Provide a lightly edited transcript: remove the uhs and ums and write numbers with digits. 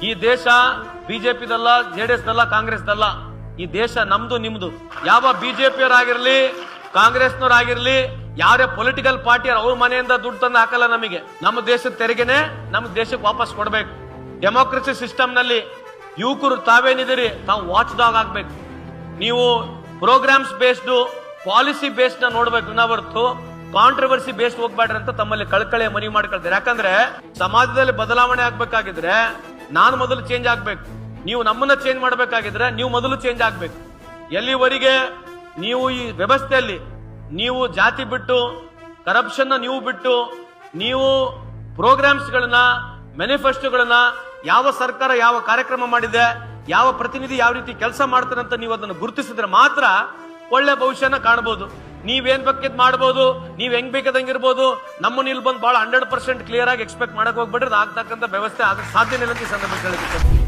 ಈ ದೇಶ ಬಿಜೆಪಿದಲ್ಲ, ಜೆಡಿಎಸ್ ದಲ್ಲ, ಕಾಂಗ್ರೆಸ್ ದಲ್ಲ. ಈ ದೇಶ ನಮ್ದು ನಿಮ್ದು. ಯಾವ ಬಿಜೆಪಿಯವರಾಗಿರ್ಲಿ, ಕಾಂಗ್ರೆಸ್ನವರಾಗಿರ್ಲಿ, ಯಾರೇ ಪೊಲಿಟಿಕಲ್ ಪಾರ್ಟಿ ಅವ್ರ ಮನೆಯಿಂದ ದುಡ್ಡು ತಂದು ಹಾಕಲ್ಲ. ನಮಗೆ ನಮ್ಮ ದೇಶದ ತೆರಿಗೆನೆ ನಮ್ಮ ದೇಶಕ್ಕೆ ವಾಪಸ್ ಕೊಡ್ಬೇಕು. ಡೆಮೋಕ್ರಸಿ ಸಿಸ್ಟಮ್ ನಲ್ಲಿ ಯುವಕರು ತಾವೇನಿದ್ದೀರಿ, ತಾವು ವಾಚ್ ಡಾಗ್ ಆಗ್ಬೇಕು. ನೀವು ಪ್ರೋಗ್ರಾಮ್ಸ್ ಬೇಸ್ಡ್, ಪಾಲಿಸಿ ಬೇಸ್ಡ್ ನ ನೋಡ್ಬೇಕು, ವಿನ ಹೊರತು ಕಾಂಟ್ರವರ್ಸಿ ಬೇಸ್ಡ್ ಹೋಗ್ಬೇಡ್ರಿ ಅಂತ ತಮ್ಮಲ್ಲಿ ಕಳ್ಕಳೆ ಮನವಿ ಮಾಡ್ಕೊಳ್ತಾರೆ. ಯಾಕಂದ್ರೆ ಸಮಾಜದಲ್ಲಿ ಬದಲಾವಣೆ ಆಗ್ಬೇಕಾಗಿದ್ರೆ ನಾನು ಮೊದಲು ಚೇಂಜ್ ಆಗ್ಬೇಕು, ನೀವು ನಮ್ಮನ್ನ ಚೇಂಜ್ ಮಾಡ್ಬೇಕಾಗಿದ್ರೆ ನೀವು ಮೊದಲು ಚೇಂಜ್ ಆಗ್ಬೇಕು. ಎಲ್ಲಿವರೆಗೆ ನೀವು ಈ ವ್ಯವಸ್ಥೆಯಲ್ಲಿ ನೀವು ಜಾತಿ ಬಿಟ್ಟು, ಕರಪ್ಷನ್ ನೀವು ಬಿಟ್ಟು, ನೀವು ಪ್ರೋಗ್ರಾಮ್ಸ್ ಗಳನ್ನ, ಮ್ಯಾನಿಫೆಸ್ಟೋಗಳನ್ನ, ಯಾವ ಸರ್ಕಾರ ಯಾವ ಕಾರ್ಯಕ್ರಮ ಮಾಡಿದೆ, ಯಾವ ಪ್ರತಿನಿಧಿ ಯಾವ ರೀತಿ ಕೆಲಸ ಮಾಡ್ತಾರೆ ಅಂತ ನೀವು ಅದನ್ನು ಗುರುತಿಸಿದ್ರೆ ಮಾತ್ರ ಒಳ್ಳೆ ಭವಿಷ್ಯನ ಕಾಣಬಹುದು. ನೀವೇನ್ ಬೇಕಿದ್ ಮಾಡಬಹುದು, ನೀವ್ ಹೆಂಗ್ ಬೇಕಾದಂಗಿರ್ಬೋದು. ನಮ್ಮನ್ನ ಇಲ್ಲಿ ಬಂದು ಬಹಳ 100% ಕ್ಲಿಯರ್ ಆಗಿ ಎಕ್ಸ್ಪೆಕ್ಟ್ ಮಾಡಕ್ ಹೋಗ್ಬಿಟ್ರೆ ಆಗ್ತಕ್ಕಂಥ ವ್ಯವಸ್ಥೆ ಆಗ ಸಾಧ್ಯನೇ ಇಲ್ಲ ಅಂತ ಈ ಸಂದರ್ಭದಲ್ಲಿ